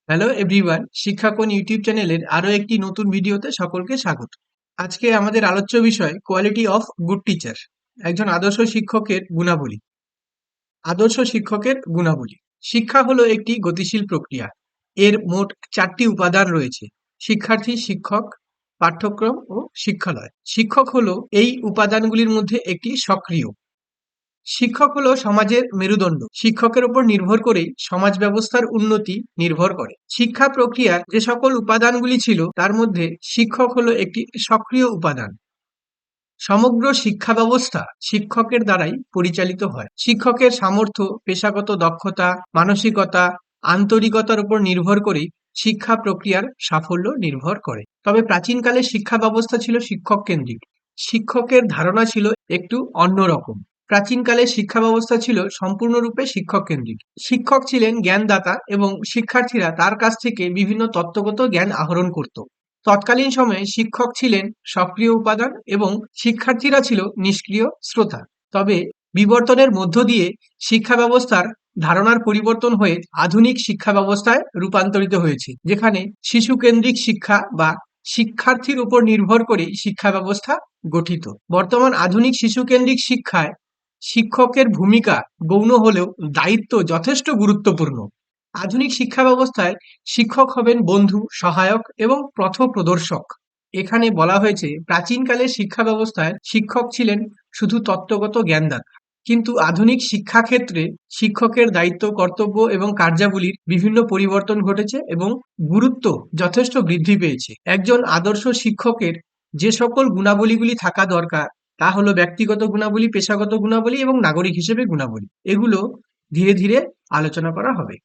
Hello everyone, শিক্ষাকোণ YouTube চ্যানেলের আরো একটি নতুন ভিডিওতে সকলকে স্বাগত। আজকে আমাদের আলোচ্য বিষয় কোয়ালিটি অফ গুড টিচার, একজন আদর্শ শিক্ষকের গুণাবলী। আদর্শ শিক্ষকের গুণাবলী। শিক্ষা হলো একটি গতিশীল প্রক্রিয়া। এর মোট 4টি উপাদান রয়েছে: শিক্ষার্থী, শিক্ষক, পাঠ্যক্রম ও শিক্ষালয়। শিক্ষক হলো এই উপাদানগুলির মধ্যে একটি সক্রিয়। শিক্ষক হলো সমাজের মেরুদণ্ড। শিক্ষকের উপর নির্ভর করেই সমাজ ব্যবস্থার উন্নতি নির্ভর করে। শিক্ষা প্রক্রিয়ার যে সকল উপাদানগুলি ছিল তার মধ্যে শিক্ষক হলো একটি সক্রিয় উপাদান। সমগ্র শিক্ষা ব্যবস্থা শিক্ষকের দ্বারাই পরিচালিত হয়। শিক্ষকের সামর্থ্য, পেশাগত দক্ষতা, মানসিকতা, আন্তরিকতার উপর নির্ভর করেই শিক্ষা প্রক্রিয়ার সাফল্য নির্ভর করে। তবে প্রাচীনকালে শিক্ষা ব্যবস্থা ছিল শিক্ষক কেন্দ্রিক। শিক্ষকের ধারণা ছিল একটু অন্যরকম। প্রাচীনকালে শিক্ষা ব্যবস্থা ছিল সম্পূর্ণরূপে শিক্ষক কেন্দ্রিক। শিক্ষক ছিলেন জ্ঞানদাতা এবং শিক্ষার্থীরা তার কাছ থেকে বিভিন্ন তত্ত্বগত জ্ঞান আহরণ করত। তৎকালীন সময়ে শিক্ষক ছিলেন সক্রিয় উপাদান এবং শিক্ষার্থীরা ছিল নিষ্ক্রিয় শ্রোতা। তবে বিবর্তনের মধ্য দিয়ে শিক্ষা ব্যবস্থার ধারণার পরিবর্তন হয়ে আধুনিক শিক্ষা ব্যবস্থায় রূপান্তরিত হয়েছে, যেখানে শিশু কেন্দ্রিক শিক্ষা বা শিক্ষার্থীর উপর নির্ভর করে শিক্ষা ব্যবস্থা গঠিত। বর্তমান আধুনিক শিশু কেন্দ্রিক শিক্ষায় শিক্ষকের ভূমিকা গৌণ হলেও দায়িত্ব যথেষ্ট গুরুত্বপূর্ণ। আধুনিক শিক্ষা ব্যবস্থায় শিক্ষক হবেন বন্ধু, সহায়ক এবং পথপ্রদর্শক। এখানে বলা হয়েছে প্রাচীনকালের শিক্ষা ব্যবস্থায় শিক্ষক ছিলেন শুধু তত্ত্বগত জ্ঞানদাতা, কিন্তু আধুনিক শিক্ষাক্ষেত্রে শিক্ষকের দায়িত্ব, কর্তব্য এবং কার্যাবলীর বিভিন্ন পরিবর্তন ঘটেছে এবং গুরুত্ব যথেষ্ট বৃদ্ধি পেয়েছে। একজন আদর্শ শিক্ষকের যে সকল গুণাবলীগুলি থাকা দরকার তা হলো ব্যক্তিগত গুণাবলী, পেশাগত গুণাবলী এবং নাগরিক হিসেবে গুণাবলী। এগুলো ধীরে ধীরে আলোচনা করা হবে।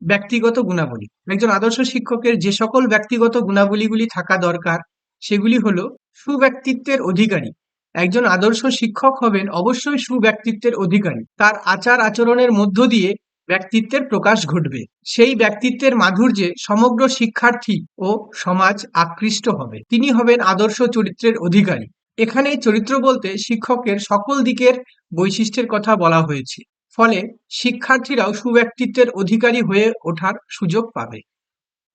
ব্যক্তিগত গুণাবলী। একজন আদর্শ শিক্ষকের যে সকল ব্যক্তিগত গুণাবলীগুলি থাকা দরকার সেগুলি হলো: সুব্যক্তিত্বের অধিকারী। একজন আদর্শ শিক্ষক হবেন অবশ্যই সুব্যক্তিত্বের অধিকারী। তার আচার আচরণের মধ্য দিয়ে ব্যক্তিত্বের প্রকাশ ঘটবে। সেই ব্যক্তিত্বের মাধুর্যে সমগ্র শিক্ষার্থী ও সমাজ আকৃষ্ট হবে। তিনি হবেন আদর্শ চরিত্রের অধিকারী। এখানে চরিত্র বলতে শিক্ষকের সকল দিকের বৈশিষ্ট্যের কথা বলা হয়েছে। ফলে শিক্ষার্থীরাও সুব্যক্তিত্বের অধিকারী হয়ে ওঠার সুযোগ পাবে।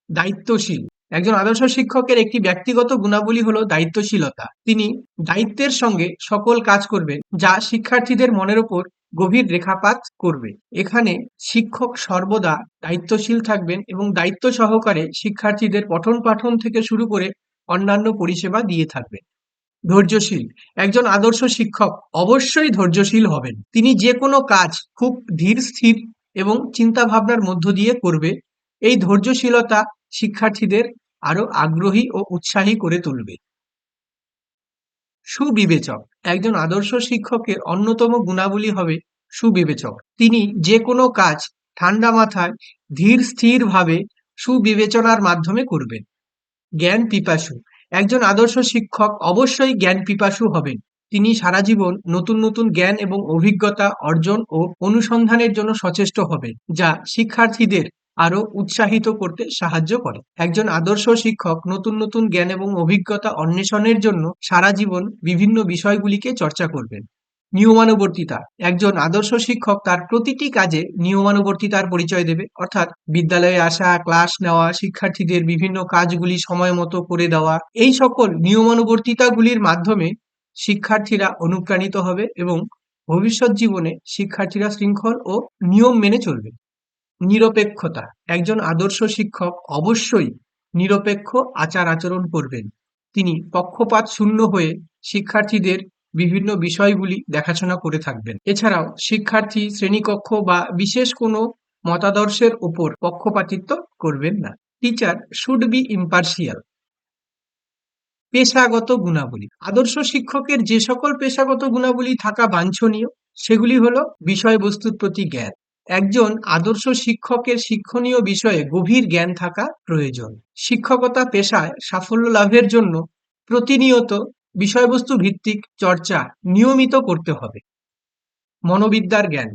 দায়িত্বশীল। একজন আদর্শ শিক্ষকের একটি ব্যক্তিগত গুণাবলী হলো দায়িত্বশীলতা। তিনি দায়িত্বের সঙ্গে সকল কাজ করবেন যা শিক্ষার্থীদের মনের ওপর গভীর রেখাপাত করবে। এখানে শিক্ষক সর্বদা দায়িত্বশীল থাকবেন এবং দায়িত্ব সহকারে শিক্ষার্থীদের পঠন পাঠন থেকে শুরু করে অন্যান্য পরিষেবা দিয়ে থাকবেন। ধৈর্যশীল। একজন আদর্শ শিক্ষক অবশ্যই ধৈর্যশীল হবেন। তিনি যে কোনো কাজ খুব ধীর স্থির এবং চিন্তা ভাবনার মধ্য দিয়ে করবে। এই ধৈর্যশীলতা শিক্ষার্থীদের আরো আগ্রহী ও উৎসাহী করে তুলবে। সুবিবেচক। একজন আদর্শ শিক্ষকের অন্যতম গুণাবলী হবে সুবিবেচক। তিনি যে কোনো কাজ ঠান্ডা মাথায় ধীর স্থির ভাবে সুবিবেচনার মাধ্যমে করবেন। জ্ঞান পিপাসু। একজন আদর্শ শিক্ষক অবশ্যই জ্ঞান পিপাসু হবেন। তিনি সারা জীবন নতুন নতুন জ্ঞান এবং অভিজ্ঞতা অর্জন ও অনুসন্ধানের জন্য সচেষ্ট হবেন, যা শিক্ষার্থীদের আরো উৎসাহিত করতে সাহায্য করে। একজন আদর্শ শিক্ষক নতুন নতুন জ্ঞান এবং অভিজ্ঞতা অন্বেষণের জন্য সারা জীবন বিভিন্ন বিষয়গুলিকে চর্চা করবেন। নিয়মানুবর্তিতা। একজন আদর্শ শিক্ষক তার প্রতিটি কাজে নিয়মানুবর্তিতার পরিচয় দেবে, অর্থাৎ বিদ্যালয়ে আসা, ক্লাস নেওয়া, শিক্ষার্থীদের বিভিন্ন কাজগুলি সময় মতো করে দেওয়া। এই সকল নিয়মানুবর্তিতাগুলির মাধ্যমে শিক্ষার্থীরা অনুপ্রাণিত হবে এবং ভবিষ্যৎ জীবনে শিক্ষার্থীরা শৃঙ্খল ও নিয়ম মেনে চলবে। নিরপেক্ষতা। একজন আদর্শ শিক্ষক অবশ্যই নিরপেক্ষ আচার আচরণ করবেন। তিনি পক্ষপাত শূন্য হয়ে শিক্ষার্থীদের বিভিন্ন বিষয়গুলি দেখাশোনা করে থাকবেন। এছাড়াও শিক্ষার্থী, শ্রেণীকক্ষ বা বিশেষ কোনো মতাদর্শের উপর পক্ষপাতিত্ব করবেন না। Teacher should be impartial. পেশাগত গুণাবলী। আদর্শ শিক্ষকের যে সকল পেশাগত গুণাবলী থাকা বাঞ্ছনীয় সেগুলি হলো: বিষয়বস্তুর প্রতি জ্ঞান। একজন আদর্শ শিক্ষকের শিক্ষণীয় বিষয়ে গভীর জ্ঞান থাকা প্রয়োজন। শিক্ষকতা পেশায় সাফল্য লাভের জন্য প্রতিনিয়ত বিষয়বস্তু ভিত্তিক চর্চা নিয়মিত করতে হবে। মনোবিদ্যার জ্ঞান।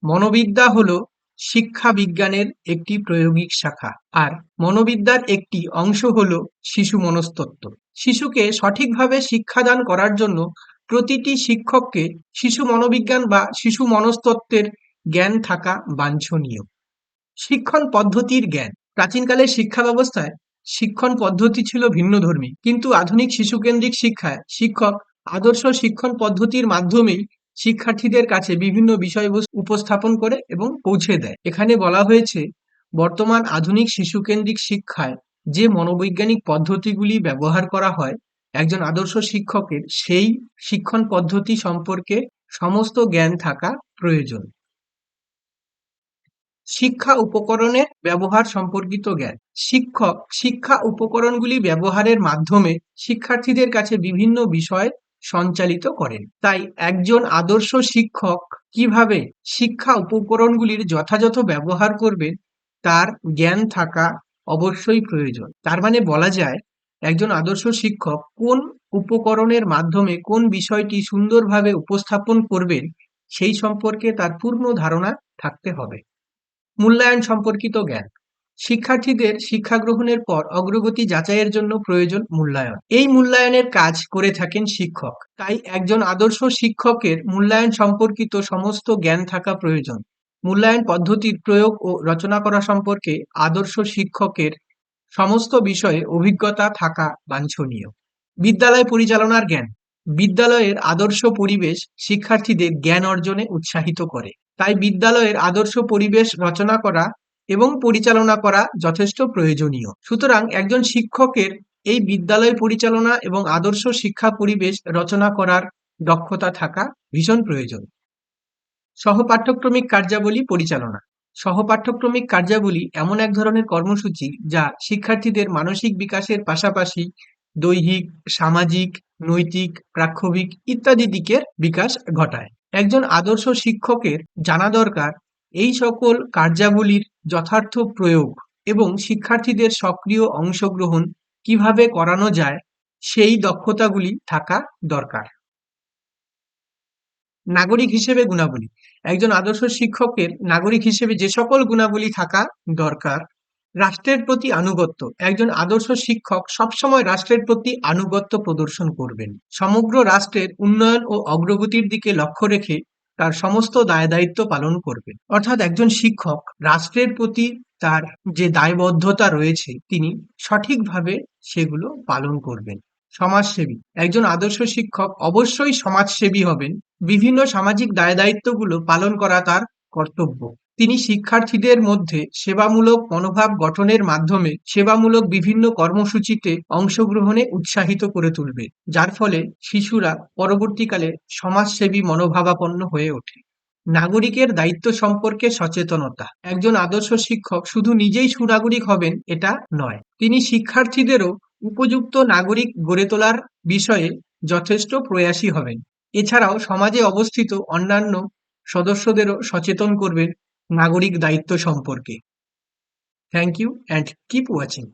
মনোবিদ্যা হলো শিক্ষা বিজ্ঞানের একটি প্রায়োগিক শাখা, আর মনোবিদ্যার একটি অংশ হলো শিশু মনস্তত্ত্ব। শিশুকে সঠিকভাবে শিক্ষাদান করার জন্য প্রতিটি শিক্ষককে শিশু মনোবিজ্ঞান বা শিশু মনস্তত্ত্বের জ্ঞান থাকা বাঞ্ছনীয়। শিক্ষণ পদ্ধতির জ্ঞান। প্রাচীনকালের শিক্ষা ব্যবস্থায় শিক্ষণ পদ্ধতি ছিল ভিন্নধর্মী, কিন্তু আধুনিক শিশুকেন্দ্রিক শিক্ষায় শিক্ষক আদর্শ শিক্ষণ পদ্ধতির মাধ্যমেই শিক্ষার্থীদের কাছে বিভিন্ন বিষয়বস্তু উপস্থাপন করে এবং পৌঁছে দেয়। এখানে বলা হয়েছে, বর্তমান আধুনিক শিশুকেন্দ্রিক শিক্ষায় যে মনোবৈজ্ঞানিক পদ্ধতিগুলি ব্যবহার করা হয়, একজন আদর্শ শিক্ষকের সেই শিক্ষণ পদ্ধতি সম্পর্কে সমস্ত জ্ঞান থাকা প্রয়োজন। শিক্ষা উপকরণের ব্যবহার সম্পর্কিত জ্ঞান। শিক্ষক শিক্ষা উপকরণগুলি ব্যবহারের মাধ্যমে শিক্ষার্থীদের কাছে বিভিন্ন বিষয় সঞ্চালিত করেন। তাই একজন আদর্শ শিক্ষক কিভাবে শিক্ষা উপকরণগুলির যথাযথ ব্যবহার করবেন তার জ্ঞান থাকা অবশ্যই প্রয়োজন। তার মানে বলা যায়, একজন আদর্শ শিক্ষক কোন উপকরণের মাধ্যমে কোন বিষয়টি সুন্দরভাবে উপস্থাপন করবেন সেই সম্পর্কে তার পূর্ণ ধারণা থাকতে হবে। মূল্যায়ন সম্পর্কিত জ্ঞান। শিক্ষার্থীদের শিক্ষা গ্রহণের পর অগ্রগতি যাচাইয়ের জন্য প্রয়োজন মূল্যায়ন। এই মূল্যায়নের কাজ করে থাকেন শিক্ষক। তাই একজন আদর্শ শিক্ষকের মূল্যায়ন সম্পর্কিত সমস্ত জ্ঞান থাকা প্রয়োজন। মূল্যায়ন পদ্ধতির প্রয়োগ ও রচনা করা সম্পর্কে আদর্শ শিক্ষকের সমস্ত বিষয়ে অভিজ্ঞতা থাকা বাঞ্ছনীয়। বিদ্যালয় পরিচালনার জ্ঞান। বিদ্যালয়ের আদর্শ পরিবেশ শিক্ষার্থীদের জ্ঞান অর্জনে উৎসাহিত করে। তাই বিদ্যালয়ের আদর্শ পরিবেশ রচনা করা এবং পরিচালনা করা যথেষ্ট প্রয়োজনীয়। সুতরাং একজন শিক্ষকের এই বিদ্যালয় পরিচালনা এবং আদর্শ শিক্ষা পরিবেশ রচনা করার দক্ষতা থাকা ভীষণ প্রয়োজন। সহপাঠ্যক্রমিক কার্যাবলী পরিচালনা। সহপাঠ্যক্রমিক কার্যাবলী এমন এক ধরনের কর্মসূচি যা শিক্ষার্থীদের মানসিক বিকাশের পাশাপাশি দৈহিক, সামাজিক, নৈতিক, প্রাক্ষবিক ইত্যাদি দিকের বিকাশ ঘটায়। একজন আদর্শ শিক্ষকের জানা দরকার এই সকল কার্যাবলীর যথার্থ প্রয়োগ এবং শিক্ষার্থীদের সক্রিয় অংশগ্রহণ কিভাবে করানো যায় সেই দক্ষতাগুলি থাকা দরকার। নাগরিক হিসেবে গুণাবলী। একজন আদর্শ শিক্ষকের নাগরিক হিসেবে যে সকল গুণাবলী থাকা দরকার। রাষ্ট্রের প্রতি আনুগত্য। একজন আদর্শ শিক্ষক সবসময় রাষ্ট্রের প্রতি আনুগত্য প্রদর্শন করবেন। সমগ্র রাষ্ট্রের উন্নয়ন ও অগ্রগতির দিকে লক্ষ্য রেখে তার সমস্ত দায়-দায়িত্ব পালন করবেন। অর্থাৎ একজন শিক্ষক রাষ্ট্রের প্রতি তার যে দায়বদ্ধতা রয়েছে তিনি সঠিকভাবে সেগুলো পালন করবেন। সমাজসেবী। একজন আদর্শ শিক্ষক অবশ্যই সমাজসেবী হবেন। বিভিন্ন সামাজিক দায়-দায়িত্বগুলো পালন করা তার কর্তব্য। তিনি শিক্ষার্থীদের মধ্যে সেবামূলক মনোভাব গঠনের মাধ্যমে সেবামূলক বিভিন্ন কর্মসূচিতে অংশগ্রহণে উৎসাহিত করে তুলবে, যার ফলে শিশুরা পরবর্তীকালে সমাজসেবী মনোভাবাপন্ন হয়ে ওঠে। নাগরিকের দায়িত্ব সম্পর্কে সচেতনতা। একজন আদর্শ শিক্ষক শুধু নিজেই সুনাগরিক হবেন এটা নয়, তিনি শিক্ষার্থীদেরও উপযুক্ত নাগরিক গড়ে তোলার বিষয়ে যথেষ্ট প্রয়াসী হবেন। এছাড়াও সমাজে অবস্থিত অন্যান্য সদস্যদেরও সচেতন করবেন নাগরিক দায়িত্ব সম্পর্কে। Thank you and keep watching.